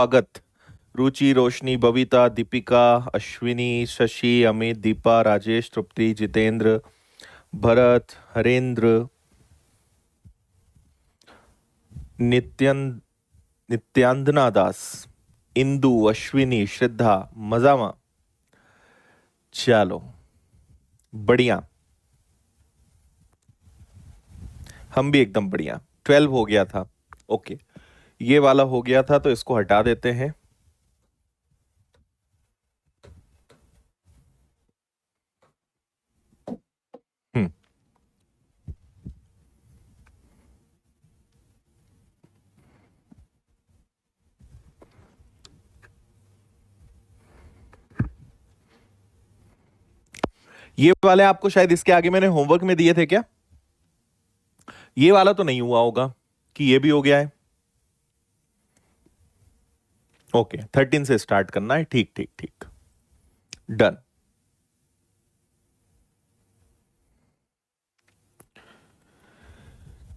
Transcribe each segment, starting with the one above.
स्वागत। रुचि, रोशनी, बबीता, दीपिका, अश्विनी, शशि, अमित, दीपा, राजेश, तृप्ति, जितेंद्र, भरत, हरेंद्र, नित्यांदना दास, इंदु, अश्विनी, श्रद्धा, मजामा। चलो बढ़िया, हम भी एकदम बढ़िया। 12 हो गया था। ओके, ये वाला हो गया था तो इसको हटा देते हैं। हम्म ये वाले आपको शायद इसके आगे मैंने होमवर्क में दिए थे क्या? ये वाला तो नहीं हुआ होगा कि ये भी हो गया है। ओके, 13 से स्टार्ट करना है। ठीक ठीक ठीक, डन।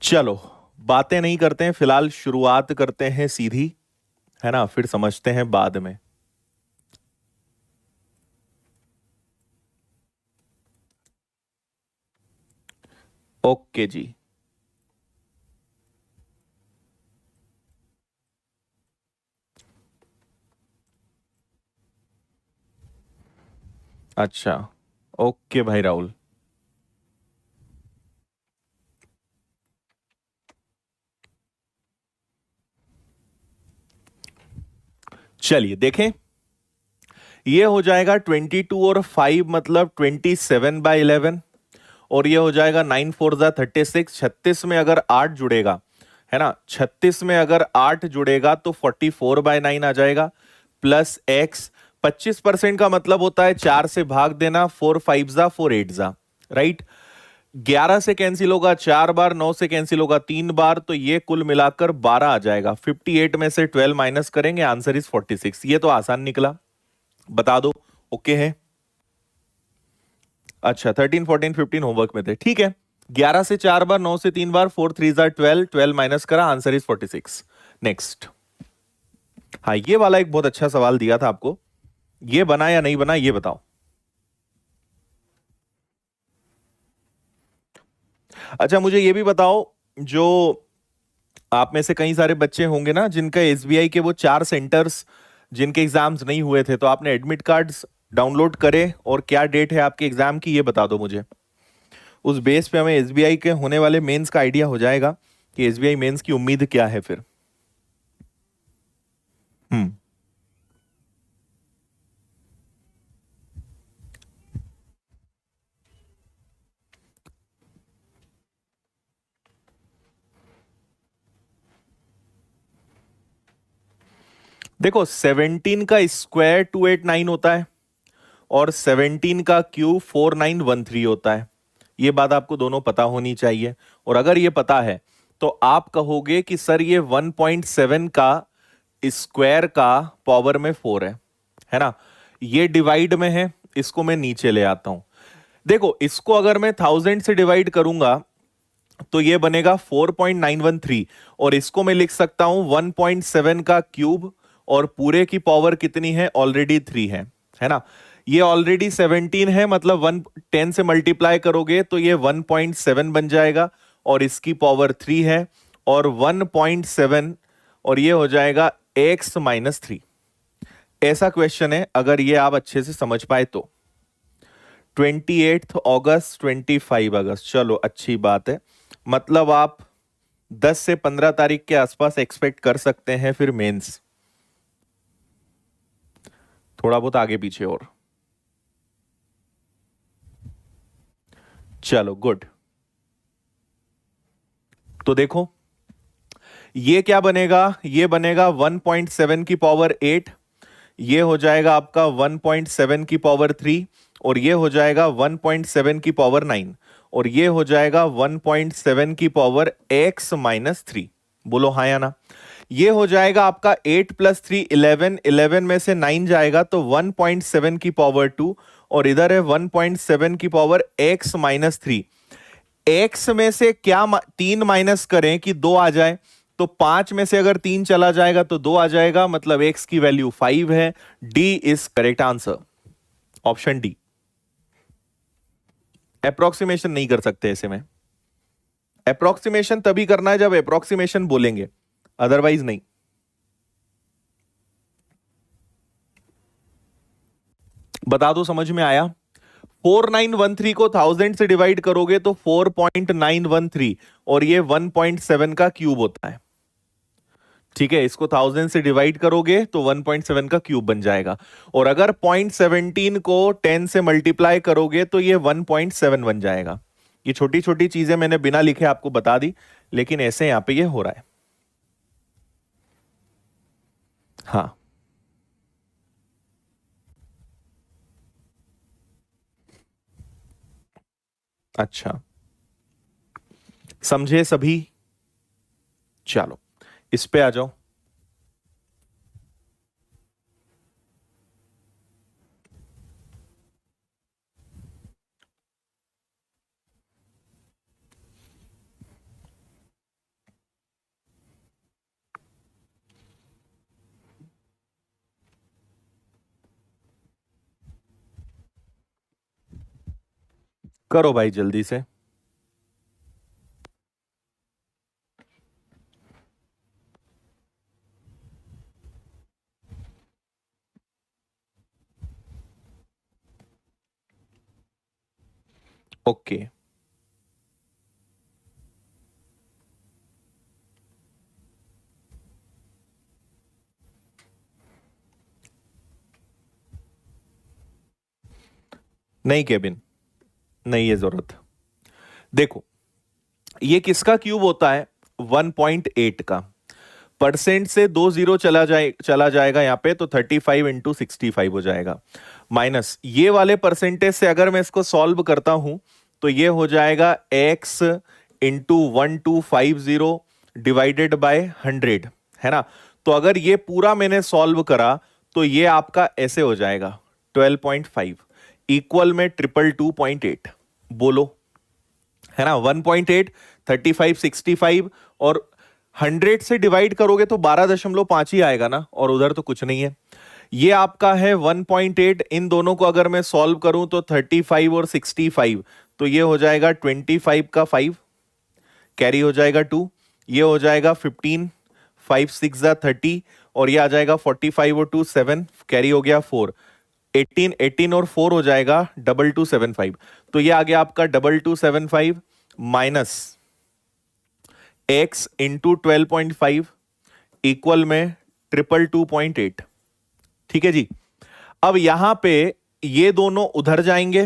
चलो बातें नहीं करते हैं, फिलहाल शुरुआत करते हैं सीधी, है ना, फिर समझते हैं बाद में। ओके जी, अच्छा, ओके भाई राहुल। चलिए देखें, ये हो जाएगा 22 और 5 मतलब 27/11, और ये हो जाएगा 9 4 जा 36। 36 में अगर 8 जुड़ेगा, है ना, 36 में अगर 8 जुड़ेगा तो 44/9 आ जाएगा, प्लस एक्स। 25% का मतलब होता है 4 से भाग देना, 4 5 जा 4 8 जा, राइट। 11 से कैंसिल होगा 4 बार, 9 से कैंसिल होगा 3 बार, तो ये कुल मिलाकर 12 आ जाएगा। 58 में से 12 माइनस करेंगे, आंसर इज 46। ये तो आसान निकला, बता दो। ओके है, अच्छा 13 14 15 होमवर्क में थे, ठीक है। 11 से 4 बार, 9 से 3 बार, 4 3 जा 12, 12 माइनस करा, आंसर इज 46। नेक्स्ट। हाँ, ये वाला एक बहुत अच्छा सवाल दिया था आपको, ये बना या नहीं बना ये बताओ। अच्छा मुझे ये भी बताओ, जो आप में से कई सारे बच्चे होंगे ना जिनका एसबीआई के वो 4 सेंटर्स जिनके एग्जाम्स नहीं हुए थे, तो आपने एडमिट कार्ड्स डाउनलोड करे और क्या डेट है आपके एग्जाम की ये बता दो मुझे। उस बेस पे हमें एसबीआई के होने वाले मेंस का आइडिया हो जाएगा कि एसबीआई मेंस की उम्मीद क्या है फिर। हम्म देखो, 17 का स्क्वायर 289 होता है और 17 का क्यूब 4913 होता है। ये बात आपको दोनों पता होनी चाहिए, और अगर ये पता है तो आप कहोगे कि सर ये 1.7 का स्क्वायर का पावर में 4 है ना। ये डिवाइड में है, इसको मैं नीचे ले आता हूं। देखो, इसको अगर मैं 1000 से डिवाइड करूंगा तो ये बनेगा 4.913, और इसको मैं लिख सकता हूं 1.7 का क्यूब, और पूरे की पावर कितनी है, ऑलरेडी 3 है ना। ये ऑलरेडी 17 है, मतलब 10 से मल्टीप्लाई करोगे तो ये 1.7 बन जाएगा, और इसकी पावर 3 है, और 1.7, और ये हो जाएगा x-3। ऐसा क्वेश्चन है, अगर ये आप अच्छे से समझ पाए तो। 28 अगस्त, 25 अगस्त, चलो अच्छी बात है। मतलब आप 10 से 15 तारीख के आसपास एक्सपेक्ट कर सकते हैं फिर मेंस, थोड़ा बहुत आगे पीछे और। चलो गुड। तो देखो ये क्या बनेगा, ये बनेगा 1.7 की पावर 8, ये हो जाएगा आपका 1.7 की पावर 3, और ये हो जाएगा 1.7 की पावर 9, और ये हो जाएगा 1.7 की पावर x-3। बोलो हाँ या ना। ये हो जाएगा आपका 8 + 3 11, 11 में से 9 जाएगा तो 1.7 की पावर 2, और इधर है 1.7 की पावर x-3। x में से क्या 3 माइनस करें कि 2 आ जाए, तो 5 में से अगर 3 चला जाएगा तो 2 आ जाएगा, मतलब x की वैल्यू 5 है। D is correct answer, option D. Approximation नहीं कर सकते ऐसे में, अप्रोक्सीमेशन तभी करना है जब अप्रोक्सीमेशन बोलेंगे, अदरवाइज नहीं। बता दो समझ में आया? 4913 को 1000 से डिवाइड करोगे तो 4.913 और ये 1.7 का क्यूब होता है। ठीक है, इसको 1000 से डिवाइड करोगे तो 1.7 का क्यूब बन जाएगा। और अगर 0.17 को 10 से मल्टीप्लाई करोगे तो ये 1.7 बन जाएगा। ये छोटी छोटी चीजें मैंने बिना लिखे आपको बता दी, लेकिन ऐसे यहां पे ये हो रहा है। हाँ, अच्छा, समझे सभी? चलो इस पे आ जाओ। करो भाई जल्दी से। ओके, नहीं केबिन, नहीं है जरूरत। देखो, ये किसका क्यूब होता है? 1.8 का। परसेंट से 2 जीरो चला जाएगा यहां पे, तो 35 इंटू 65 हो जाएगा। माइनस ये वाले परसेंटेज से अगर मैं इसको सॉल्व करता हूं तो ये हो जाएगा x इंटू 1250 डिवाइडेड बाय 100, है ना? तो अगर ये पूरा मैंने सॉल्व करा तो ये आपका ऐसे हो जाएगा 12.5 इक्वल में 222.8। बोलो, है ना? 1.8, 35, 65 और 100 से डिवाइड करोगे तो 12.5 ही आएगा ना, और उधर तो कुछ नहीं है। ये आपका है 1.8। इन दोनों को अगर मैं सॉल्व करूं तो 35 और 65, तो ये हो जाएगा 25 का 5 कैरी हो जाएगा 2, ये हो जाएगा 15, 5 6 जा 30, और ये आ जाएगा 45 और 2 7 कैरी हो गया 4, 18, 18 और 4 हो जाएगा 2275। तो ये आ गया आपका 2275 माइनस x इंटू 12.5 इक्वल में 222.8। ठीक है जी। अब यहां पे ये दोनों उधर जाएंगे,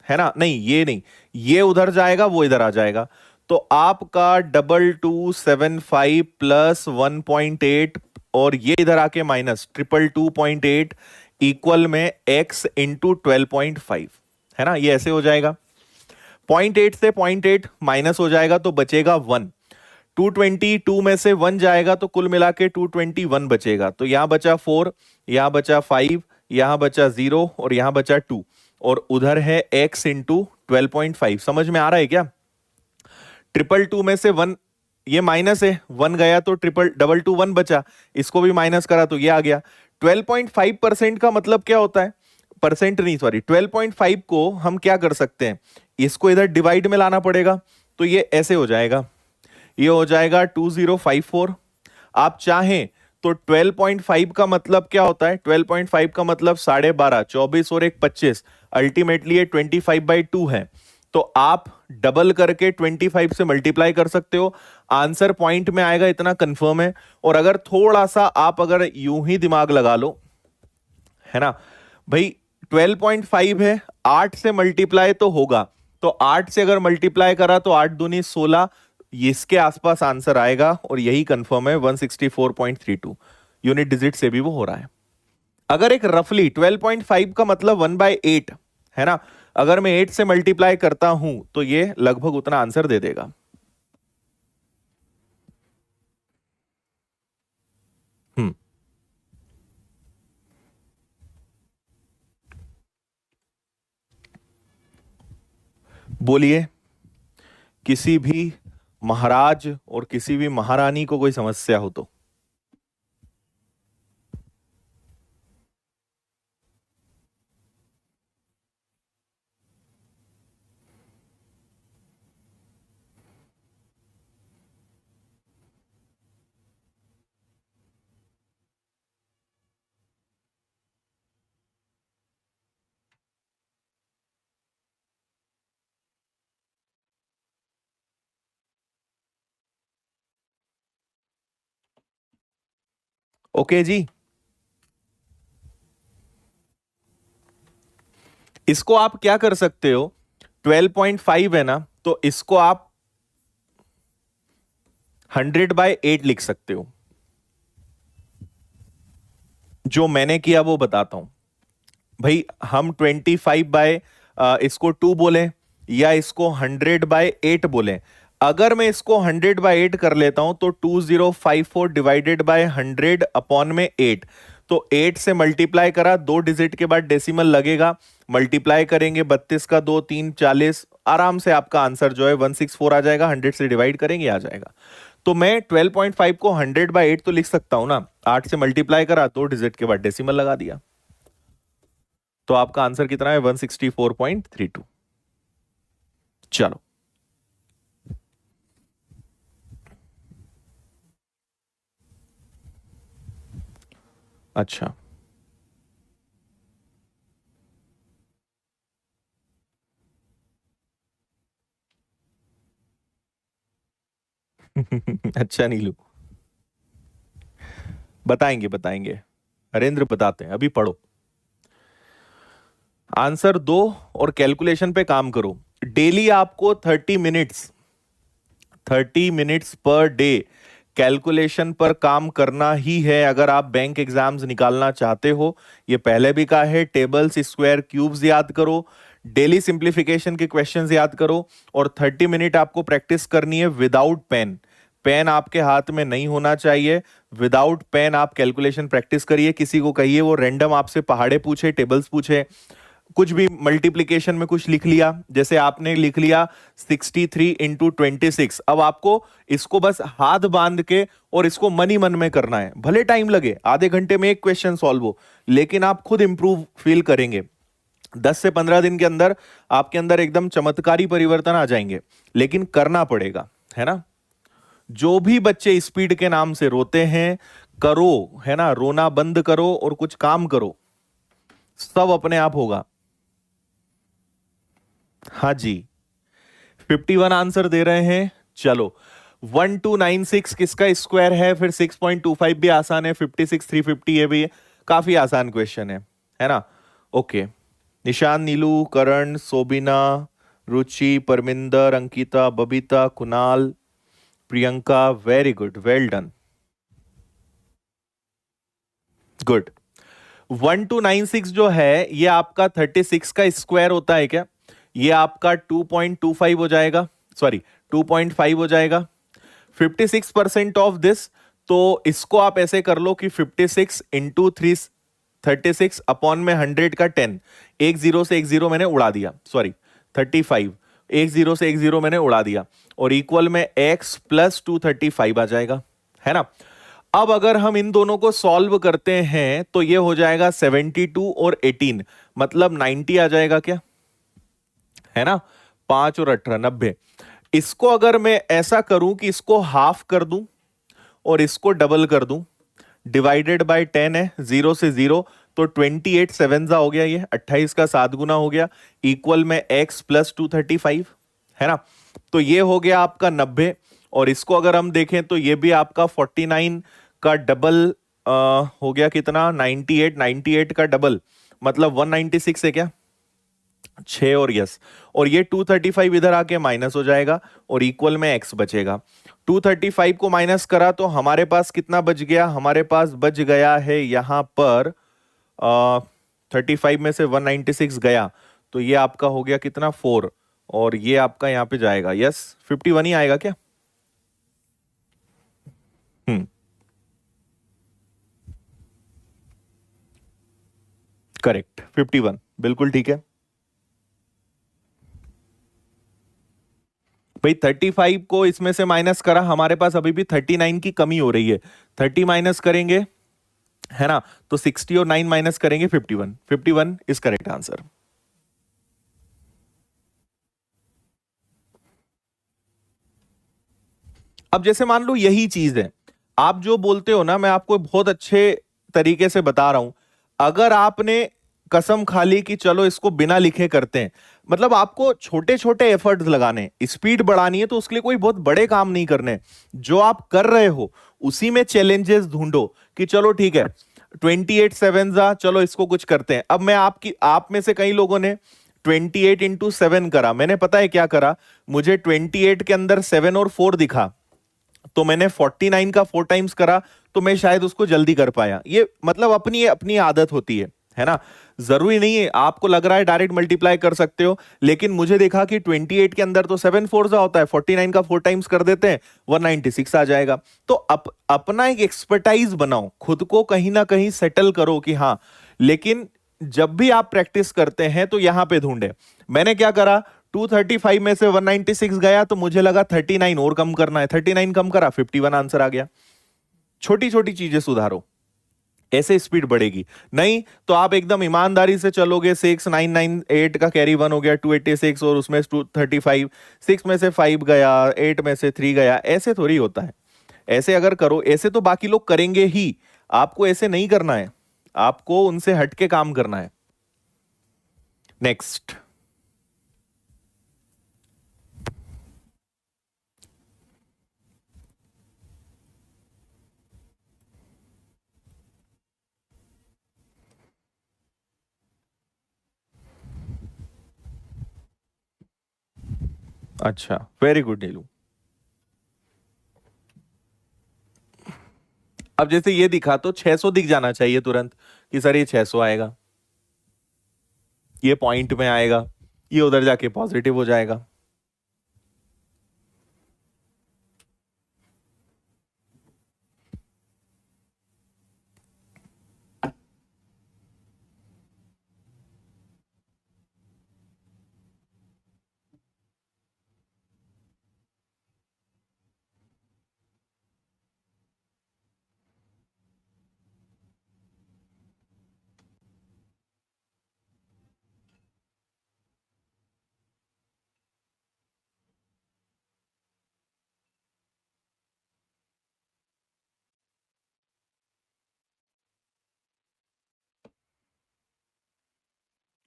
है ना? नहीं, ये नहीं, ये उधर जाएगा, वो इधर आ जाएगा। तो आपका 2275 प्लस 1.8 और ये इधर आके माइनस 222.8 इक्वल में x इंटू 12.5, है ना? ये ऐसे हो जाएगा। 0.8 से 0.8 माइनस हो जाएगा तो बचेगा 1। 222 में से 1 जाएगा तो कुल मिला के 221 बचेगा। तो यहां बचा 4, यहां बचा 5, यहां बचा 0 और यहां बचा 2, और उधर है x इंटू 12.5। समझ में आ रहा है क्या? 222 में से 1, ये माइनस है, 1 गया तो 221 बचा, इसको भी माइनस करा तो ये आ गया। 12.5% का मतलब क्या होता है? परसेंट नहीं, सॉरी, 12.5 को हम क्या कर सकते हैं, इसको इधर डिवाइड में लाना पड़ेगा। तो ये ऐसे हो जाएगा, ये हो जाएगा 2054। आप चाहें तो 12.5 का मतलब क्या होता है? 12.5 का मतलब 12.5, 24 और एक 25, अल्टीमेटली ये 25/2 है। तो आप डबल करके 25 से मल्टीप्लाई कर सकते हो, आंसर पॉइंट में आएगा, इतना कंफर्म है। और अगर थोड़ा सा आप अगर यूं ही दिमाग लगा लो, है ना भाई, 12.5 है, 8 से मल्टीप्लाई तो होगा, तो 8 से अगर मल्टीप्लाई करा तो 8 दूनी 16, इसके आसपास आंसर आएगा, और यही कंफर्म है 164.32 यूनिट डिजिट से भी वो हो रहा है। अगर एक रफली 12.5 का मतलब 1/8, है ना? अगर मैं 8 से मल्टीप्लाई करता हूं तो ये लगभग उतना आंसर दे देगा। हम्म, बोलिए, किसी भी महाराज और किसी भी महारानी को कोई समस्या हो तो। ओके जी, इसको आप क्या कर सकते हो, 12.5 है ना, तो इसको आप 100/8 लिख सकते हो। जो मैंने किया वो बताता हूं भाई। हम 25 बाय इसको 2 बोले या इसको 100/8 बोले। अगर मैं इसको 100/8 कर लेता हूं तो 2054 डिवाइडेड बाय 100 अपॉन में 8। तो 8 से मल्टीप्लाई करा, 2 डिजिट के बाद डेसिमल लगेगा, मल्टीप्लाई करेंगे, 32 का 2 3 40, आराम से आपका आंसर जो है 164 आ जाएगा। 100 से डिवाइड करेंगे आ जाएगा। तो मैं 12.5 को 100/8 तो लिख सकता हूं ना, 8 से मल्टीप्लाई करा, 2 डिजिट के बाद डेसिमल लगा दिया। तो आपका आंसर कितना है, 164.32। चलो, अच्छा। अच्छा नीलू, बताएंगे बताएंगे, हरेंद्र बताते हैं, अभी पढ़ो, आंसर दो और कैलकुलेशन पे काम करो। डेली आपको 30 मिनट्स पर डे कैलकुलेशन पर काम करना ही है अगर आप बैंक एग्जाम्स निकालना चाहते हो। ये पहले भी कहा है, टेबल्स, स्क्वायर, क्यूब्स याद करो, डेली सिंप्लीफिकेशन के क्वेश्चंस याद करो, और 30 मिनट आपको प्रैक्टिस करनी है विदाउट पेन। पेन आपके हाथ में नहीं होना चाहिए। विदाउट पेन आप कैलकुलेशन प्रैक्टिस करिए। किसी को कहिए वो रैंडम आपसे पहाड़े पूछे, टेबल्स पूछे, कुछ भी मल्टीप्लीकेशन में कुछ लिख लिया, जैसे आपने लिख लिया 63 × 26। अब आपको इसको बस हाथ बांध के और इसको मन ही मन में करना है। भले टाइम लगे, आधे घंटे में एक क्वेश्चन सॉल्व हो, लेकिन आप खुद इंप्रूव फील करेंगे। 10 से 15 दिन के अंदर आपके अंदर एकदम चमत्कारी परिवर्तन आ जाएंगे, लेकिन करना पड़ेगा, है ना। जो भी बच्चे स्पीड के नाम से रोते हैं, करो, है ना, रोना बंद करो और कुछ काम करो, सब अपने आप होगा। हाँ जी, 51 आंसर दे रहे हैं। चलो, 1296 किसका स्क्वायर है, फिर 6.25 भी आसान है, 56 350 ये भी काफी आसान क्वेश्चन है ना। Okay, Nishan, Neelu, Karan, Sobina, Ruchi, Parminder, Ankita, Babita, Kunal, Priyanka, very good, well done, good. 1296 जो है ये आपका 36 का स्क्वायर होता है क्या? ये आपका 2.25 हो जाएगा, सॉरी 2.5 हो जाएगा। 56% ऑफ दिस, तो इसको आप ऐसे कर लो कि 56 इंटू 36 अपॉन में 100 का 10, एक जीरो से एक जीरो मैंने उड़ा दिया, सॉरी 35, एक जीरो से एक जीरो मैंने उड़ा दिया, और इक्वल में x प्लस 235 आ जाएगा, है ना। अब अगर हम इन दोनों को सॉल्व करते हैं तो ये हो जाएगा 72 और 18, मतलब 90 आ जाएगा क्या, है ना। 5 और 18 90। इसको अगर मैं ऐसा करूं कि इसको हाफ कर दूं और इसको डबल कर दूं, डिवाइडेड बाय 10 है, जीरो से जीरो, तो 28 सेवन जा हो गया, ये 28 का 7 गुना हो गया, इक्वल में x प्लस 235, है ना। तो ये हो गया आपका 90, और इसको अगर हम देखें तो ये भी आपका 49 का डबल हो गया कितना, 98, 98 का डबल मतलब 196 है क्या, 6 और यस, और ये 235 इधर आके माइनस हो जाएगा और इक्वल में x बचेगा। 235 को माइनस करा तो हमारे पास कितना बच गया, हमारे पास बच गया है यहां पर 35 में से 196 गया, तो ये आपका हो गया कितना 4, और ये आपका यहां पे जाएगा, यस 51 ही आएगा क्या। हम्म, करेक्ट, 51 बिल्कुल ठीक है। भाई 35 को इसमें से माइनस करा, हमारे पास अभी भी 39 की कमी हो रही है। 30 माइनस करेंगे, है ना, तो 60 और 9 माइनस करेंगे 51। 51 इज करेक्ट आंसर। अब जैसे मान लो यही चीज है, आप जो बोलते हो ना, मैं आपको बहुत अच्छे तरीके से बता रहा हूं। अगर आपने कसम खा ली कि चलो इसको बिना लिखे करते हैं, मतलब आपको छोटे छोटे एफर्ट्स लगाने, स्पीड बढ़ानी है, तो उसके लिए कोई बहुत बड़े काम नहीं करने। जो आप कर रहे हो उसी में चैलेंजेस ढूंढो कि चलो ठीक है, 28 सेवन जा, चलो इसको कुछ करते हैं। अब मैं आप में से कई लोगों ने 28 इंटू 7 करा, मैंने पता है क्या करा, मुझे 28 के अंदर 7 और 4 दिखा, तो मैंने 49 का 4 टाइम्स करा, तो मैं शायद उसको जल्दी कर पाया। ये मतलब अपनी अपनी आदत होती है ना। जरूरी नहीं है, आपको लग रहा है डायरेक्ट मल्टीप्लाई कर सकते हो, लेकिन मुझे देखा कि 28 के अंदर तो 7 फोर होता है, 49 का 4 टाइम्स कर देते हैं, 196 आ जाएगा। तो अपना एक एक्सपर्टाइज बनाओ, खुद को कहीं ना कहीं सेटल करो कि हाँ। लेकिन जब भी आप प्रैक्टिस करते हैं तो यहां पे ढूंढे। मैंने क्या करा, 235 में से 196 गया, तो मुझे लगा 39 और कम करना है, 39 कम करा, 51 आंसर आ गया। छोटी छोटी चीजें सुधारो, ऐसे स्पीड बढ़ेगी। नहीं तो आप एकदम ईमानदारी से चलोगे, 6998 का कैरी 1 हो गया, 286, और उसमें 235, 6 में से 5 गया, 8 में से 3 गया, ऐसे थोड़ी होता है। ऐसे अगर करो, ऐसे तो बाकी लोग करेंगे ही, आपको ऐसे नहीं करना है, आपको उनसे हटके काम करना है। नेक्स्ट। अच्छा, वेरी गुड नीलू। अब जैसे ये दिखा तो 600 दिख जाना चाहिए तुरंत कि सर ये 600 आएगा, ये पॉइंट में आएगा, ये उधर जाके पॉजिटिव हो जाएगा।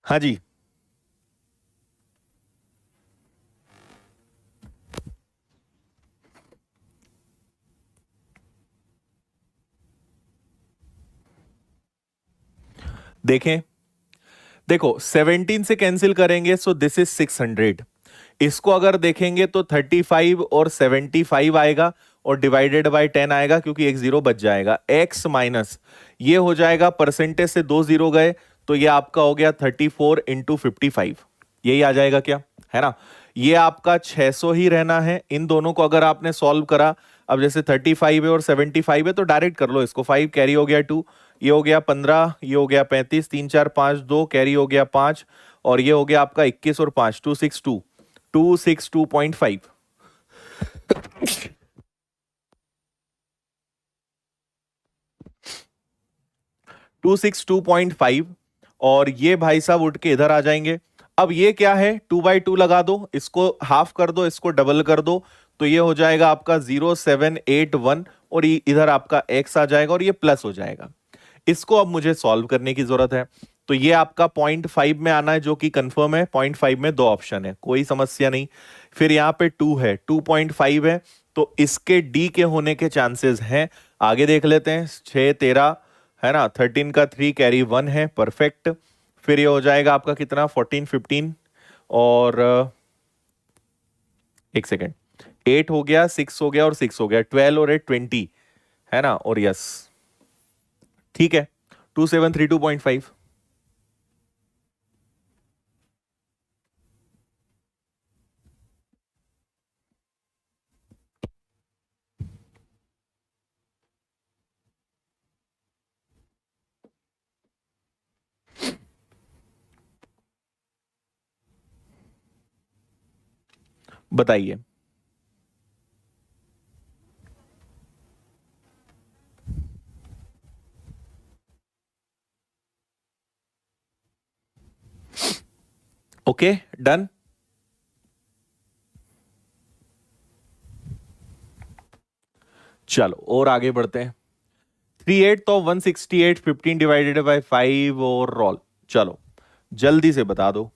हाँ जी। देखें, देखो 17 से कैंसिल करेंगे, सो दिस इज 600। इसको अगर देखेंगे तो 35 और 75 आएगा, और डिवाइडेड बाय 10 आएगा, क्योंकि एक जीरो बच जाएगा। एक्स माइनस ये हो जाएगा, परसेंटेज से 2 जीरो गए, तो ये आपका हो गया 34 इंटू 55। यही आ जाएगा क्या, है ना। ये आपका 600 ही रहना है। इन दोनों को अगर आपने सॉल्व करा, अब जैसे 35 है और 75 है, तो डायरेक्ट कर लो इसको। 5 कैरी हो गया 2, ये हो गया 15, ये हो गया 35, 3 4 5 2 कैरी हो गया 5, और ये हो गया आपका 21 और 5 262, 262.5। 262.5, और ये भाई साहब उठ के इधर आ जाएंगे। अब ये क्या है, 2/2 लगा दो, इसको हाफ कर दो, इसको डबल कर दो, तो ये हो जाएगा आपका 0781, और इधर आपका x आ जाएगा, और ये प्लस हो जाएगा। इसको अब मुझे सॉल्व करने की जरूरत है। तो ये आपका 0.5 में आना है, जो कि कंफर्म है। 0.5 में दो ऑप्शन है, कोई समस्या नहीं। फिर यहाँ पे 2 है, 2.5 है, तो इसके डी के होने के चांसेस हैं। आगे देख लेते हैं, 6 13, है ना, 13 का 3 कैरी 1 है, परफेक्ट। फिर ये हो जाएगा आपका कितना, 14 15, और एक सेकेंड, 8 हो गया, 6 हो गया, और 6 हो गया, 12 और 8 20, है ना, और यस, ठीक है, 2732.5। बताइए। Okay done. चलो और आगे बढ़ते हैं। 38 तो 168, 15 डिवाइडेड बाय 5 और ऑल। चलो जल्दी से बता दो।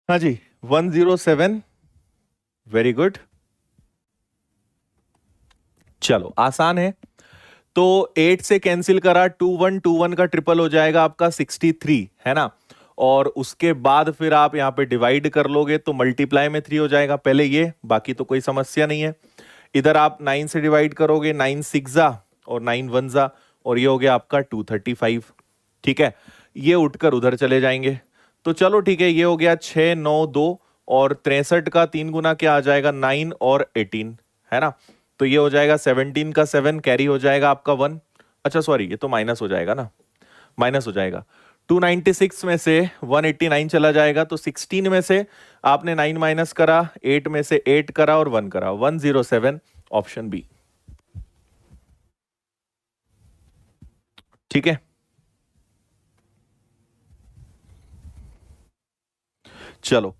हाँ जी 107। Very good. चलो आसान है। तो 8 से कैंसिल करा, 2121 का ट्रिपल हो जाएगा आपका 63, है ना। और उसके बाद फिर आप यहां पे डिवाइड कर लोगे तो मल्टीप्लाई में 3 हो जाएगा पहले ये, बाकी तो कोई समस्या नहीं है। इधर आप 9 से डिवाइड करोगे, 9 6 जा और 9 1 जा, और ये हो गया आपका 235। ठीक है, ये उठकर उधर चले जाएंगे। तो चलो ठीक है, ये हो गया 6 9 2, और 63 का 3 गुना क्या आ जाएगा, 9 और 18, है ना। तो ये हो जाएगा 17 का 7 कैरी हो जाएगा आपका 1। अच्छा सॉरी, ये तो माइनस हो जाएगा ना, माइनस हो जाएगा। 296 में से 189 चला जाएगा, तो 16 में से आपने 9 माइनस करा, 8 में से 8 करा और 1 करा, 107, ऑप्शन बी। ठीक है, चलो।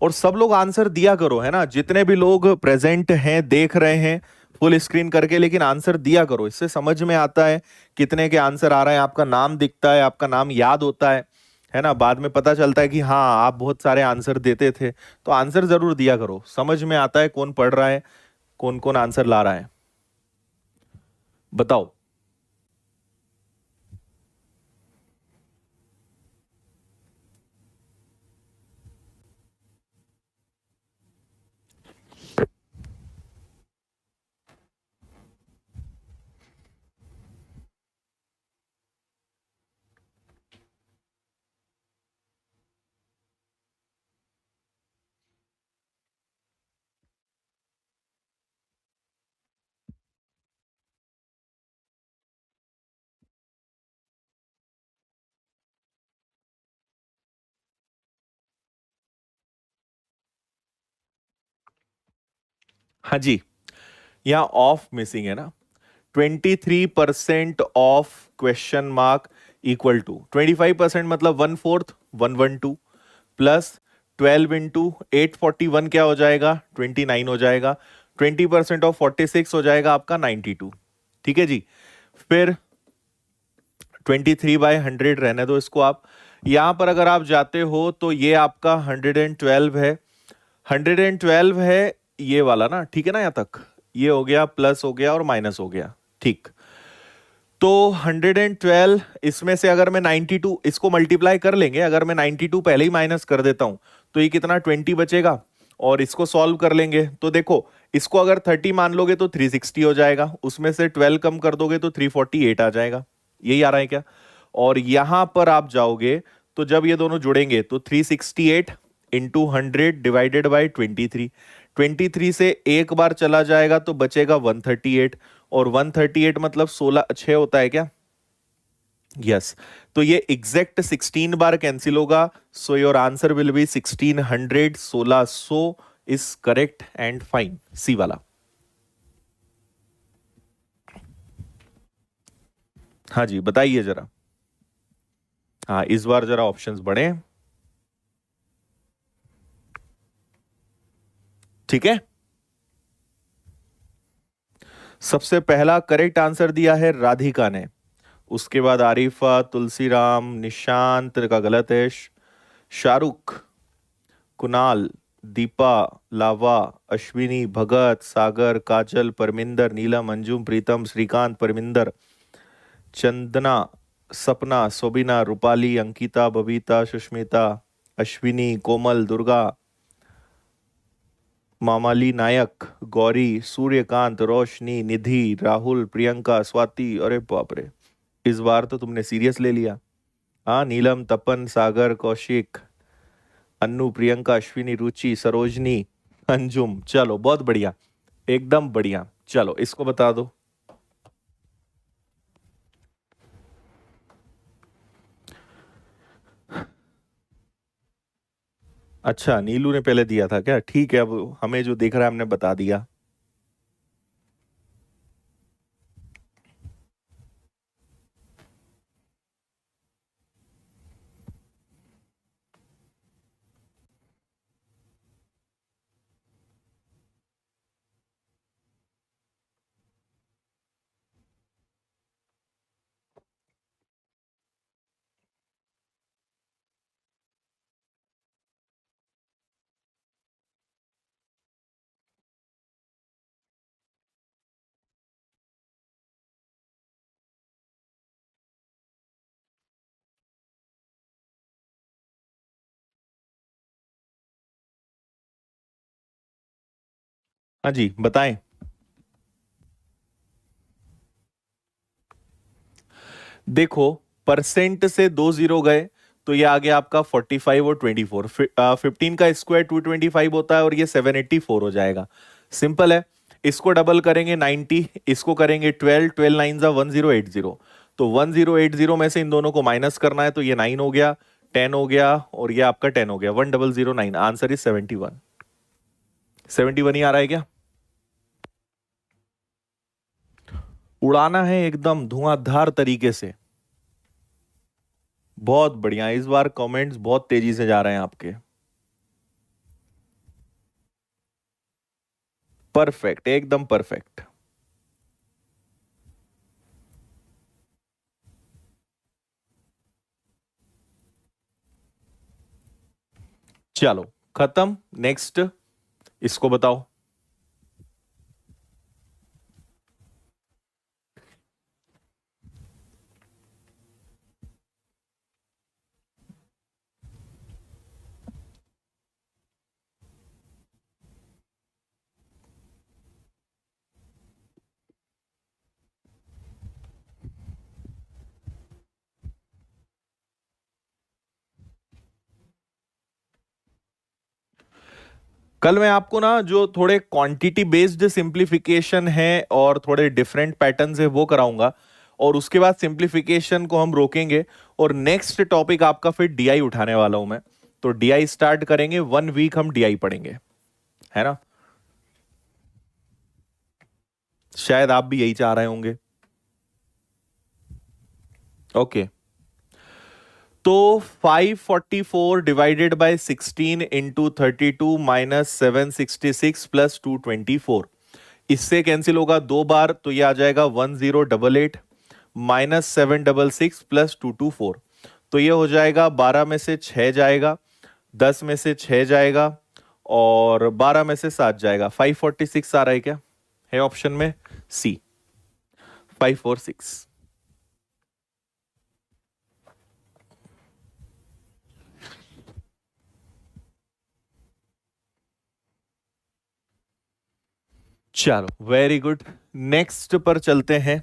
और सब लोग आंसर दिया करो, है ना, जितने भी लोग प्रेजेंट हैं देख रहे हैं फुल स्क्रीन करके, लेकिन आंसर दिया करो, इससे समझ में आता है कितने के आंसर आ रहे हैं, आपका नाम दिखता है, आपका नाम याद होता है ना। बाद में पता चलता है कि हाँ आप बहुत सारे आंसर देते थे। तो आंसर जरूर दिया करो, समझ में आता है कौन पढ़ रहा है, कौन कौन आंसर ला रहा है। बताओ। हाँ जी, यहाँ ऑफ मिसिंग है ना। 23% of question mark equal to 25%, मतलब 1/4, 112 प्लस 12 इंटू 841 क्या हो जाएगा, 29 हो जाएगा। 20% ऑफ 46 हो जाएगा आपका 92। ठीक है जी। फिर 23/100 रहने दो इसको आप। यहां पर अगर आप जाते हो तो ये आपका 112 है, 112 है ये वाला ना, ठीक है ना। यहां तक ये हो गया, प्लस हो गया और माइनस हो गया, ठीक। तो 112, इसमें से अगर मैं 92 इसको मल्टीप्लाई कर लेंगे, अगर मैं 92 पहले ही माइनस कर देता हूं तो ये कितना 20 बचेगा। और इसको सॉल्व कर लेंगे तो देखो, इसको अगर 30 मान लोगे तो 360 हो जाएगा, उसमें से 12 कम कर दोगे तो 348 आ जाएगा। यही आ रहा है क्या। और यहां पर आप जाओगे तो जब ये दोनों जुड़ेंगे तो 368 इंटू 100 डिवाइडेड बाई 23, 23 से एक बार चला जाएगा तो बचेगा 138, और 138 मतलब 16 6 होता है क्या, यस। तो ये एग्जैक्ट 16 बार कैंसिल होगा, so your answer will be 1600, 1600 is correct and fine, C वाला। हाँ जी बताइए जरा। हाँ इस बार जरा ऑप्शंस बढ़े। ठीक है। सबसे पहला करेक्ट आंसर दिया है राधिका ने, उसके बाद आरिफा, तुलसीराम, निशांत का गलत है, शाहरुख, कुणाल, दीपा, लावा, अश्विनी, भगत, सागर, काजल, परमिंदर, नीलम, अंजुम, प्रीतम, श्रीकांत, परमिंदर, चंदना, सपना, सोबिना, रूपाली, अंकिता, बबीता, सुष्मिता, अश्विनी, कोमल, दुर्गा, मामाली, नायक, गौरी, सूर्यकांत, रोशनी, निधि, राहुल, प्रियंका, स्वाति। अरे बाप रे, इस बार तो तुमने सीरियस ले लिया। हाँ, नीलम, तपन, सागर, कौशिक, अन्नू, प्रियंका, अश्विनी, रुचि, सरोजनी, अंजुम। चलो बहुत बढ़िया, एकदम बढ़िया। चलो इसको बता दो। अच्छा, नीलू ने पहले दिया था क्या? ठीक है, अब हमें जो दिख रहा है हमने बता दिया। हाँ जी, बताएं। देखो, परसेंट से दो जीरो गए तो ये आ गया आपका 45 और 24। 15 का स्क्वायर 225 होता है और ये 784 हो जाएगा। सिंपल है। इसको डबल करेंगे 90, इसको करेंगे 12, 12 नाइन जा 1080। तो 1080 में से इन दोनों को माइनस करना है, तो ये 9 हो गया, 10 हो गया और ये आपका 10 हो गया, 1009। Answer is 71। 71 ही आ रहा है क्या? उड़ाना है एकदम धुआंधार तरीके से। बहुत बढ़िया, इस बार कमेंट्स बहुत तेजी से जा रहे हैं आपके। परफेक्ट, एकदम परफेक्ट। चलो खत्म, नेक्स्ट, इसको बताओ। कल मैं आपको ना जो थोड़े क्वांटिटी बेस्ड सिंप्लीफिकेशन है और थोड़े डिफरेंट पैटर्न्स है वो कराऊंगा, और उसके बाद सिंप्लीफिकेशन को हम रोकेंगे, और नेक्स्ट टॉपिक आपका फिर डीआई उठाने वाला हूं मैं। तो डीआई स्टार्ट करेंगे, 1 वीक हम डीआई पढ़ेंगे, है ना? शायद आप भी यही चाह रहे होंगे। ओके, तो 544 divided by 16 into 32 minus 766 plus 224, इससे कैंसिल होगा दो बार, तो ये आ जाएगा 1088 माइनस 766 प्लस 224। तो ये हो जाएगा 12 में से 6 जाएगा, 10 में से 6 जाएगा और 12 में से 7 जाएगा। 546 आ रहा है क्या? है ऑप्शन में सी, 546। चलो वेरी गुड, नेक्स्ट पर चलते हैं।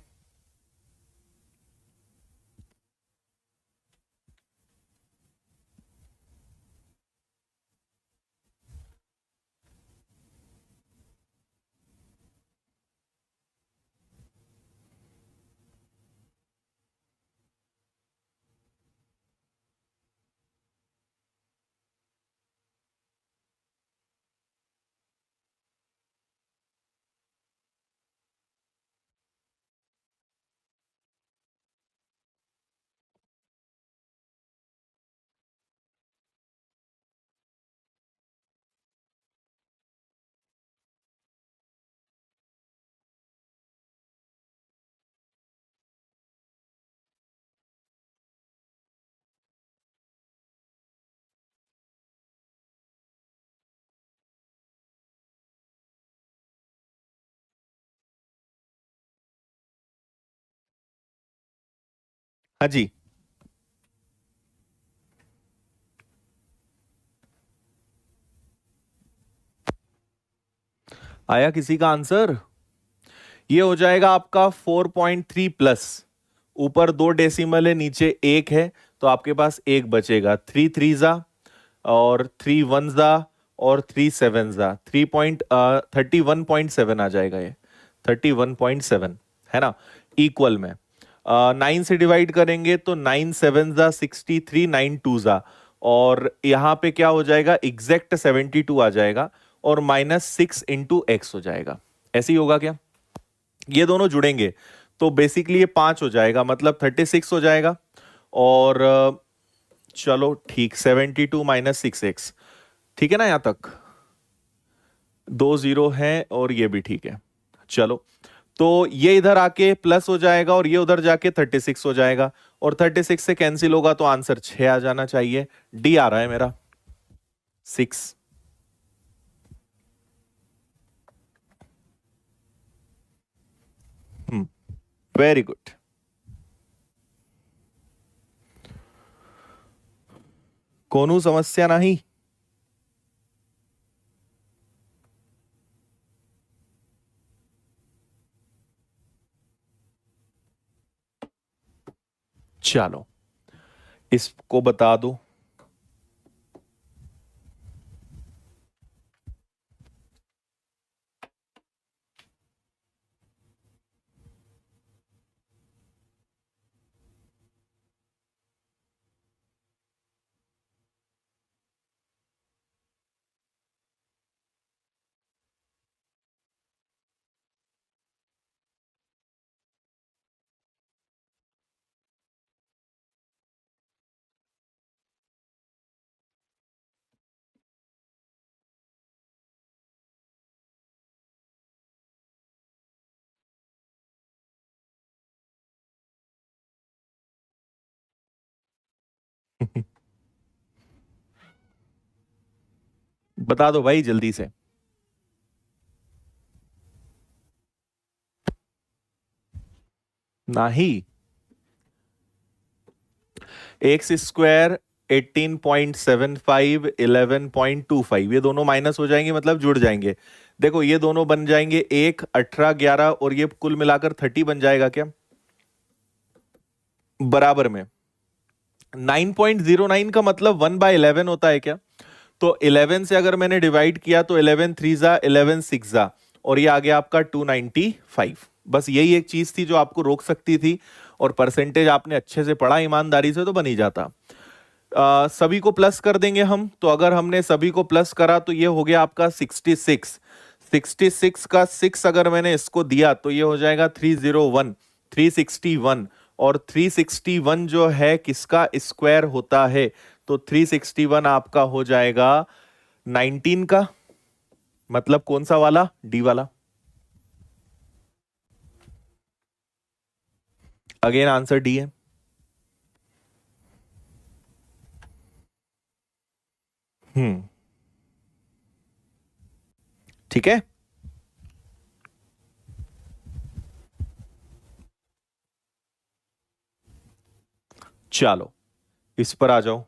हाँ जी, आया किसी का आंसर? ये हो जाएगा आपका 4.3 प्लस, ऊपर 2 डेसिमल है, नीचे 1 है, तो आपके पास एक बचेगा। 3 3 जा और 3 1 जा और 3 7 जा, 31.7 आ जाएगा ये, 31.7, है ना, इक्वल में। 9 से डिवाइड करेंगे तो 9 7 जा 63, 9 2 जा, और यहां पे क्या हो जाएगा, एग्जैक्ट 72 आ जाएगा, और -6 × x हो जाएगा। ऐसे ही होगा क्या? ये दोनों जुड़ेंगे तो बेसिकली ये 5 हो जाएगा, मतलब 36 हो जाएगा। और चलो ठीक, 72 - 6x, ठीक है ना, यहां तक 2 0 है, और ये भी ठीक है। चलो, तो ये इधर आके प्लस हो जाएगा और ये उधर जाके 36 हो जाएगा, और 36 से कैंसिल होगा तो आंसर 6 आ जाना चाहिए। डी आ रहा है मेरा, 6। Very good. कोनू समस्या नहीं। चलो, इसको बता दो। बता दो भाई जल्दी से। नहीं, एक्स स्क्वायर 18.75, 11.25, ये दोनों माइनस हो जाएंगे, मतलब जुड़ जाएंगे। देखो ये दोनों बन जाएंगे 1, 18, 11, और ये कुल मिलाकर 30 बन जाएगा क्या, बराबर में। 9.09 का मतलब 1/11 होता है क्या? तो 11 से अगर मैंने डिवाइड किया तो 11 3 जा, 11 6 जा, और ये आ गया आपका 295। बस यही एक चीज थी जो आपको रोक सकती थी, और परसेंटेज आपने अच्छे से पढ़ा ईमानदारी से तो बन ही जाता। सभी को प्लस कर देंगे हम, तो अगर हमने सभी को प्लस करा तो ये हो गया आपका 66। 66 का 6 अगर मैंने इसको दिया तो ये हो जाएगा 301, 361, और 361 जो है किसका स्क्वायर होता है, तो 361 आपका हो जाएगा 19 का, मतलब कौन सा वाला, डी वाला। अगेन आंसर डी है। हम्म, ठीक है। चलो, इस पर आ जाओ।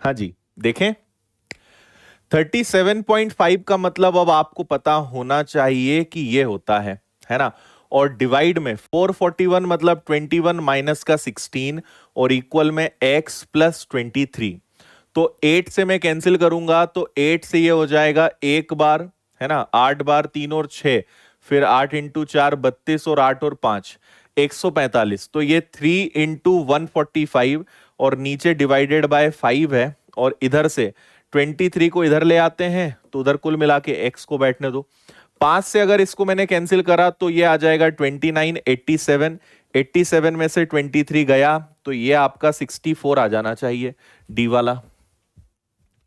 हाँ जी, देखें, 37.5 का मतलब अब आपको पता होना चाहिए कि ये होता है ना। और डिवाइड में 441 मतलब 21 माइनस का 16, और इक्वल में x प्लस 23। तो 8 से मैं कैंसिल करूंगा तो 8 से ये हो जाएगा एक बार, है ना, 8 बार 3 और 6, फिर 8 × 4 32, और 8 और 5, 145, तो ये 3 इंटू 145 और नीचे डिवाइडेड बाय 5 है, और इधर से 23 को इधर ले आते हैं तो उधर कुल मिला के x को बैठने दो। 5 से अगर इसको मैंने कैंसिल करा तो ये आ जाएगा 29, 87, 87 में से 23 गया तो ये आपका 64 आ जाना चाहिए, डी वाला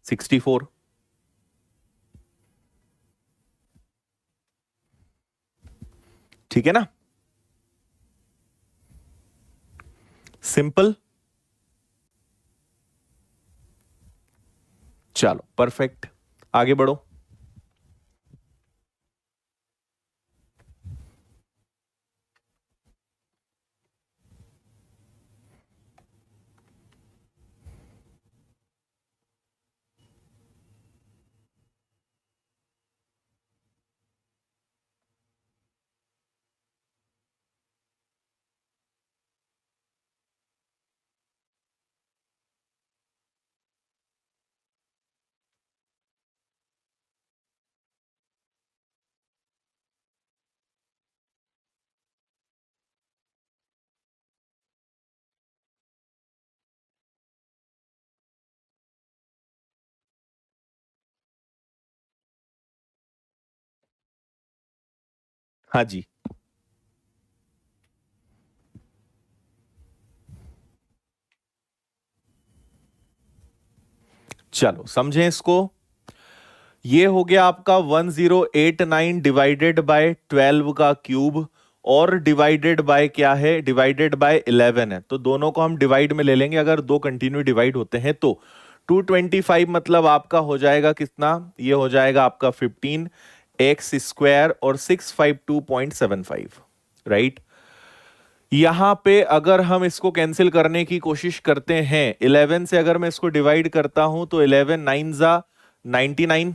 64। ठीक है ना, सिंपल। चलो परफेक्ट, आगे बढ़ो। हाँ जी, चलो समझें इसको। ये हो गया आपका 1089 डिवाइडेड बाय 12 का क्यूब, और डिवाइडेड बाय क्या है, डिवाइडेड बाय 11 है, तो दोनों को हम डिवाइड में ले लेंगे। अगर दो कंटिन्यू डिवाइड होते हैं तो 225 मतलब आपका हो जाएगा कितना, ये हो जाएगा आपका 15 एक्स स्क्वायर और 652.75, राइट। यहां पे अगर हम इसको कैंसिल करने की कोशिश करते हैं, 11 से अगर मैं इसको डिवाइड करता हूं तो 11 9 जा 99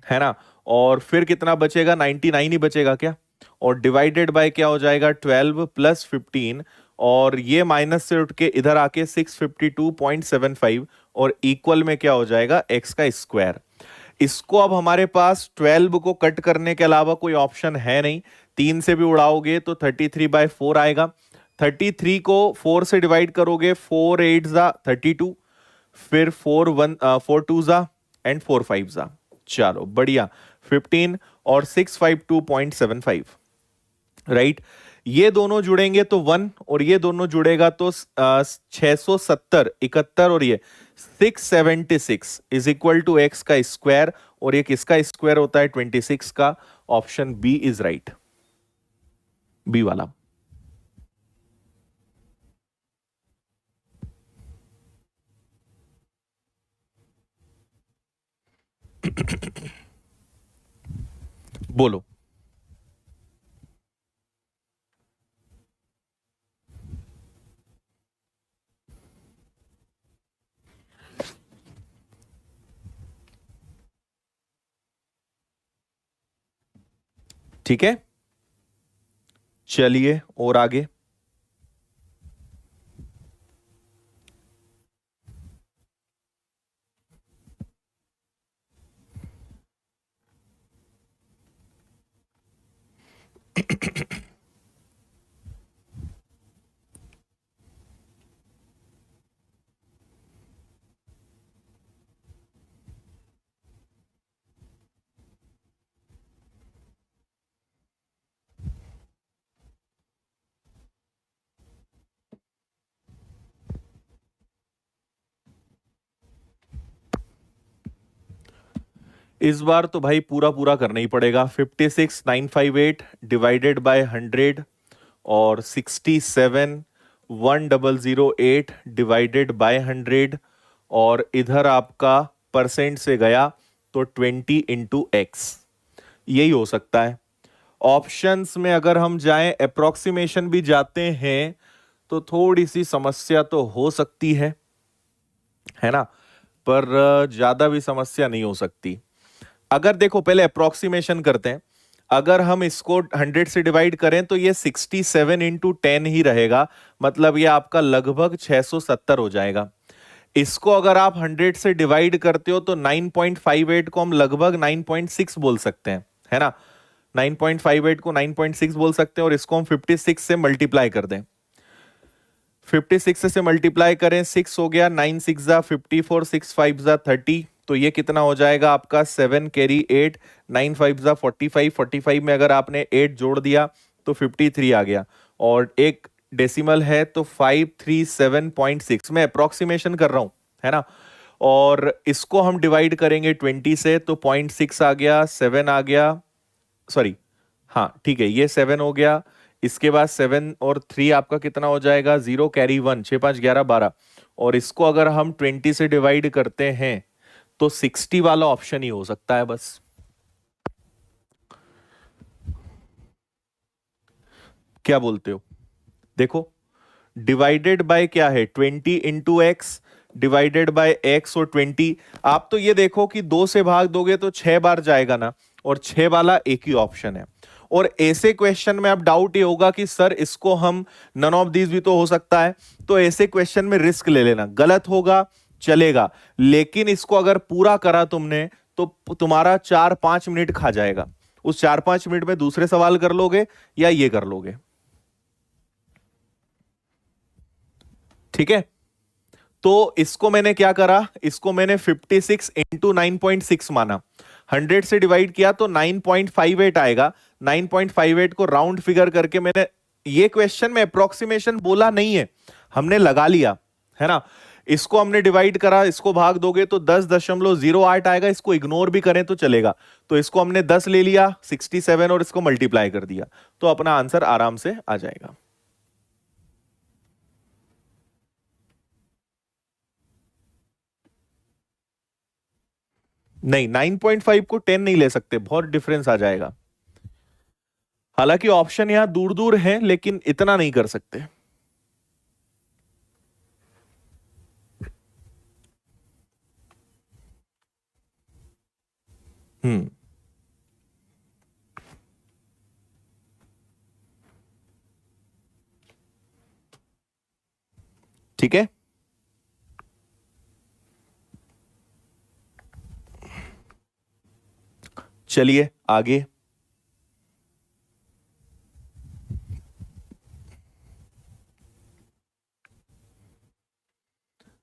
है ना, और फिर कितना बचेगा, 99 ही बचेगा क्या, और डिवाइडेड बाय क्या हो जाएगा 12 प्लस 15, और ये माइनस से उठ के इधर आके 652.75, और इक्वल में क्या हो जाएगा x का स्क्वायर। इसको अब हमारे पास 12 को कट करने के अलावा कोई ऑप्शन है नहीं, 3 से भी उड़ाओगे तो 33/4 आएगा। 33 को 4 से डिवाइड करोगे, 4 8 जा 32, फिर 4 2 जा एंड 4 5 जा, चलो बढ़िया 15 और 652.75, राइट। ये दोनों जुड़ेंगे तो 1, और ये दोनों जुड़ेगा तो 670 71, और ये 676 इज इक्वल टू एक्स का स्क्वायर, और ये किसका स्क्वायर होता है 26 का। Option B is right, B वाला। बोलो। ठीक है, चलिए और आगे। इस बार तो भाई पूरा पूरा करना ही पड़ेगा। 56,958 डिवाइडेड बाय 100 और 67,1008 डिवाइडेड बाय 100, और इधर आपका परसेंट से गया तो 20 इंटू एक्स, यही हो सकता है। ऑप्शंस में अगर हम जाएं, अप्रोक्सीमेशन भी जाते हैं तो थोड़ी सी समस्या तो हो सकती है ना, पर ज्यादा भी समस्या नहीं हो सकती। अगर देखो पहले अप्रोक्सीमेशन करते हैं, अगर हम इसको 100 से डिवाइड करें तो ये 67 इंटू 10 ही रहेगा, मतलब ये आपका लगभग 670 हो जाएगा। इसको अगर आप 100 से डिवाइड करते हो तो 9.58 को हम लगभग 9.6 बोल सकते हैं, है ना। 9.58 को 9.6 बोल सकते हैं और इसको हम 56 से मल्टीप्लाई कर दें। 56 से मल्टीप्लाई करें, 6 हो गया, 9 6 जा 54, 6 5 जा 30, तो ये कितना हो जाएगा आपका 7 कैरी 8, 9 5 जा 45, 45 में अगर आपने 8 जोड़ दिया तो 53 आ गया, और एक डेसिमल है तो 537.6, मैं अप्रोक्सीमेशन कर रहा हूं, है ना। और इसको हम डिवाइड करेंगे 20 से तो 0.6 आ गया, 7 आ गया, सॉरी, हाँ ठीक है, ये 7 हो गया। इसके बाद 7 और 3 आपका कितना हो जाएगा, 0 कैरी 1, 6 5 11 12, और इसको अगर हम 20 से डिवाइड करते हैं तो 60 वाला ऑप्शन ही हो सकता है बस। क्या बोलते हो? देखो, डिवाइडेड बाय क्या है, 20 into x divided by x, और 20, आप तो ये देखो कि 2 से भाग दोगे तो 6 बार जाएगा ना, और 6 वाला एक ही ऑप्शन है। और ऐसे क्वेश्चन में अब डाउट ये होगा कि सर इसको हम नन ऑफ दीज भी तो हो सकता है, तो ऐसे क्वेश्चन में रिस्क ले लेना, गलत होगा चलेगा, लेकिन इसको अगर पूरा करा तुमने तो तुम्हारा 4-5 मिनट खा जाएगा। उस 4-5 मिनट में दूसरे सवाल कर लोगे या ये कर लोगे, ठीक है। तो इसको मैंने क्या करा, इसको मैंने 56 इंटू 9.6 माना, 100 से डिवाइड किया तो 9.58 आएगा। 9.58 को राउंड फिगर करके मैंने, ये क्वेश्चन में अप्रोक्सीमेशन बोला नहीं है, हमने लगा लिया, है ना। इसको हमने डिवाइड करा, इसको भाग दोगे तो 10.08 आएगा, इसको इग्नोर भी करें तो चलेगा, तो इसको हमने 10 ले लिया, 67, और इसको मल्टीप्लाई कर दिया, तो अपना आंसर आराम से आ जाएगा। नहीं, 9.5 को 10 नहीं ले सकते, बहुत डिफरेंस आ जाएगा। हालांकि ऑप्शन यहां दूर दूर है लेकिन इतना नहीं कर सकते। हम्म, ठीक है। चलिए आगे।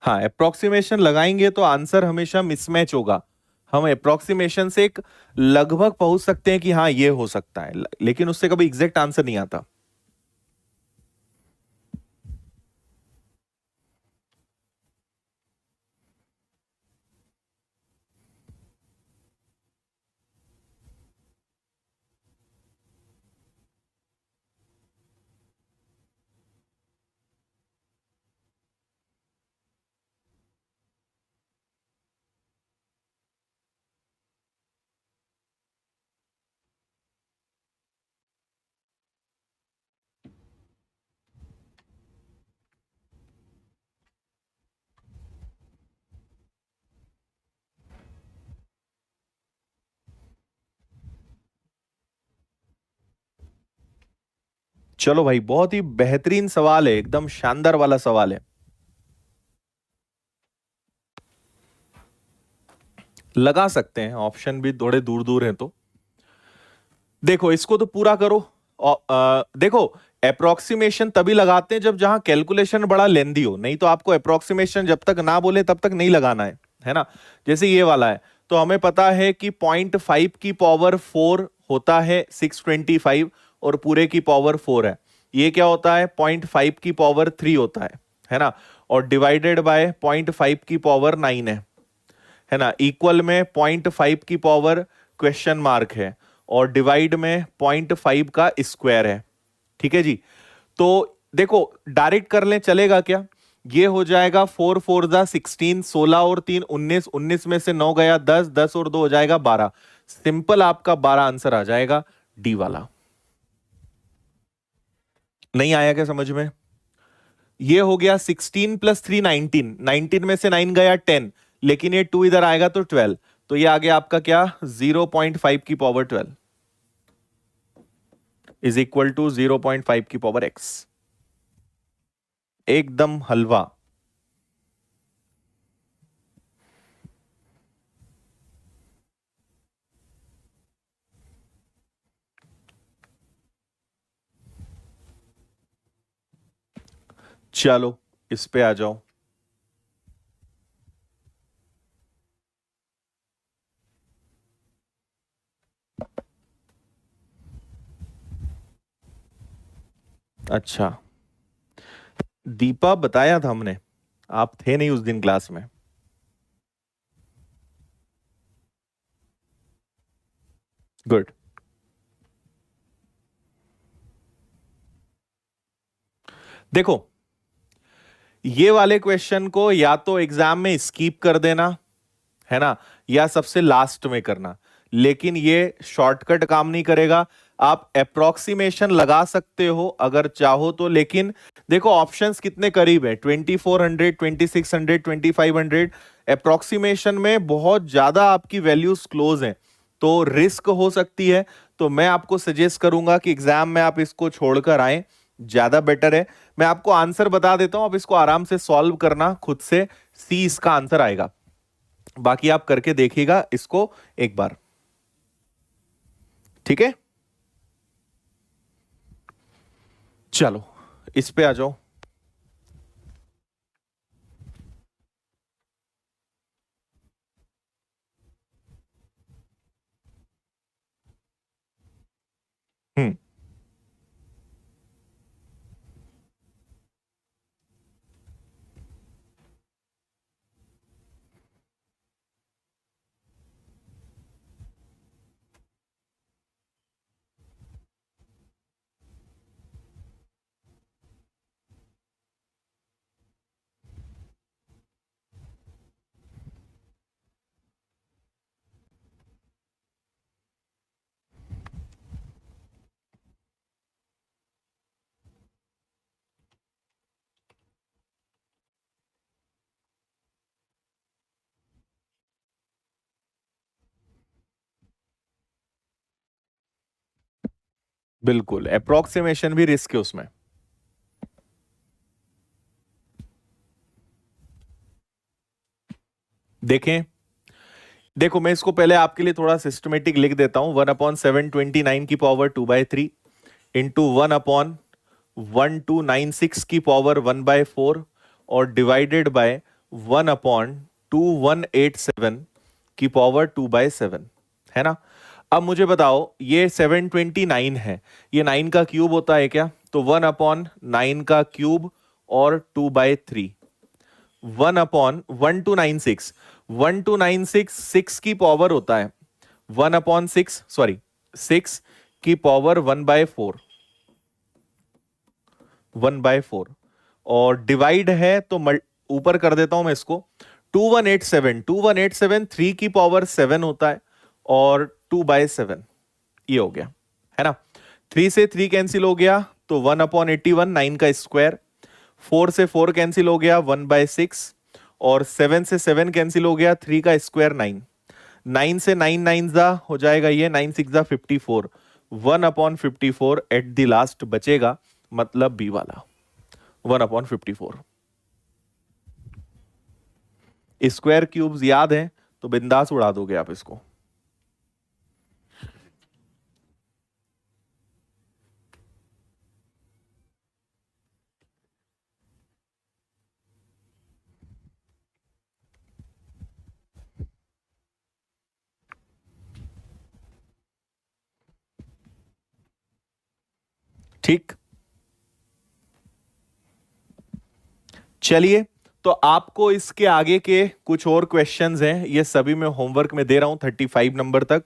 हाँ, अप्रोक्सीमेशन लगाएंगे तो आंसर हमेशा मिसमैच होगा। हम अप्रोक्सीमेशन से एक लगभग पहुंच सकते हैं कि हाँ ये हो सकता है, लेकिन उससे कभी एग्जैक्ट आंसर नहीं आता। चलो भाई, बहुत ही बेहतरीन सवाल है, एकदम शानदार वाला सवाल है। लगा सकते हैं, ऑप्शन भी थोड़े दूर दूर हैं तो। देखो, इसको तो पूरा करो। देखो, अप्रोक्सीमेशन तभी लगाते हैं जब जहां कैलकुलेशन बड़ा लेंदी हो, नहीं तो आपको अप्रोक्सीमेशन जब तक ना बोले तब तक नहीं लगाना है ना। जैसे ये वाला है, तो हमें पता है कि 0.5 की पावर 4 होता है 625, और पूरे की पावर 4 है। ये क्या होता है, 0.5 की पावर 3 होता है ना। और डिवाइडेड बाय 0.5 की पावर 9 है ना। इक्वल में 0.5 की पावर क्वेश्चन मार्क है, और डिवाइड में 0.5 का स्क्वायर है, ठीक है जी। तो देखो, डायरेक्ट कर लें चलेगा क्या, ये हो जाएगा 4 4 जा 16, 16 और 3 19, 19 में से 9 गया 10, 10 और 2 हो जाएगा 12। सिंपल आपका 12 आंसर आ जाएगा, डी वाला। नहीं आया क्या समझ में? ये हो गया 16 प्लस 3 19, 19 में से 9 गया 10, लेकिन ये 2 इधर आएगा तो 12, तो ये आ गया आपका क्या, 0.5 की पावर 12 इज इक्वल टू 0.5 की पावर एक्स। एकदम हलवा। चलो इस पे आ जाओ। अच्छा, दीपा बताया था हमने, आप थे नहीं उस दिन क्लास में। गुड। देखो, ये वाले क्वेश्चन को या तो एग्जाम में स्कीप कर देना, है ना, या सबसे लास्ट में करना, लेकिन ये शॉर्टकट काम नहीं करेगा। आप अप्रोक्सीमेशन लगा सकते हो अगर चाहो तो, लेकिन देखो ऑप्शंस कितने करीब है, 2400, 2600, 2500। अप्रोक्सीमेशन में बहुत ज्यादा आपकी वैल्यूज क्लोज हैं, तो रिस्क हो सकती है। तो मैं आपको सजेस्ट करूंगा कि एग्जाम में आप इसको छोड़कर आए, ज्यादा बेटर है। मैं आपको आंसर बता देता हूं, आप इसको आराम से सॉल्व करना खुद से, सी इसका आंसर आएगा। बाकी आप करके देखिएगा इसको एक बार, ठीक है। चलो इस पे आ जाओ। हम्म। बिल्कुल, अप्रोक्सीमेशन भी रिस्क है उसमें। देखें, देखो मैं इसको पहले आपके लिए थोड़ा सिस्टमेटिक लिख देता हूं। 1/729 की पावर 2/3 इंटू 1/1296 की पावर 1/4 और डिवाइडेड बाय 1/2187 की पावर 2/7, है ना। अब मुझे बताओ, ये 729 है, ये 9 का क्यूब होता है क्या? तो 1/9 का क्यूब और 2/3, 1/1296, 1296 6 की पावर होता है, 1/6, सॉरी 6 की पावर 1/4, 1/4, और डिवाइड है तो ऊपर कर देता हूं मैं इसको, 2187, 2187 3 की पावर 7 होता है और 2/7, ये हो गया, है ना। 3 से 3 कैंसिल हो गया तो 1/81, 9 का स्क्वायर, 4 से 4 कैंसिल हो गया 1/6, और 7 से 7 कैंसिल हो गया 3 का स्क्वायर 9, 9 से 9 9 जा हो जाएगा, ये 9 6 जा 54, 1/54 एट द लास्ट बचेगा, मतलब बी वाला 1/54। स्क्वायर क्यूब्स याद है तो बिंदास उड़ा दोगे आप इसको। ठीक, चलिए, तो आपको इसके आगे के कुछ और क्वेश्चंस हैं, ये सभी मैं होमवर्क में दे रहा हूं 35 नंबर तक,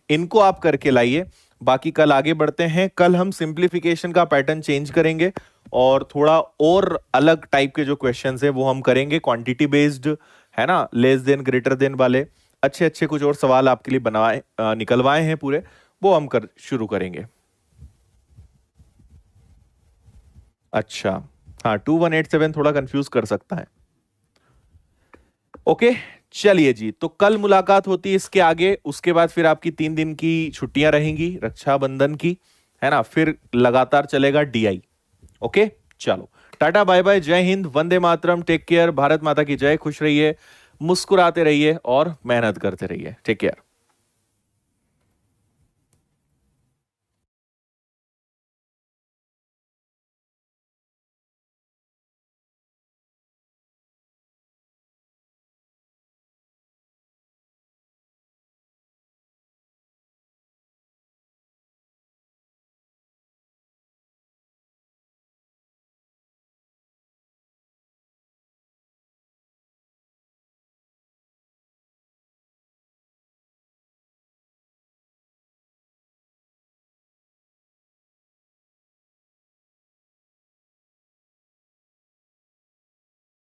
इनको आप करके लाइए। बाकी कल आगे बढ़ते हैं, कल हम सिंप्लीफिकेशन का पैटर्न चेंज करेंगे और थोड़ा और अलग टाइप के जो क्वेश्चंस हैं वो हम करेंगे, क्वांटिटी बेस्ड, है ना, लेस देन ग्रेटर देन वाले, अच्छे अच्छे कुछ और सवाल आपके लिए बनवाए निकलवाए हैं पूरे, वो हम कर शुरू करेंगे। अच्छा, हाँ 2187 थोड़ा कंफ्यूज कर सकता है। ओके, चलिए जी, तो कल मुलाकात होती है इसके आगे, उसके बाद फिर आपकी 3 दिन की छुट्टियां रहेंगी रक्षाबंधन की, है ना, फिर लगातार चलेगा डीआई। ओके, चलो, टाटा बाय बाय, जय हिंद, वंदे मातरम, टेक केयर, भारत माता की जय, खुश रहिए, मुस्कुराते रहिए और मेहनत करते रहिए, टेक केयर।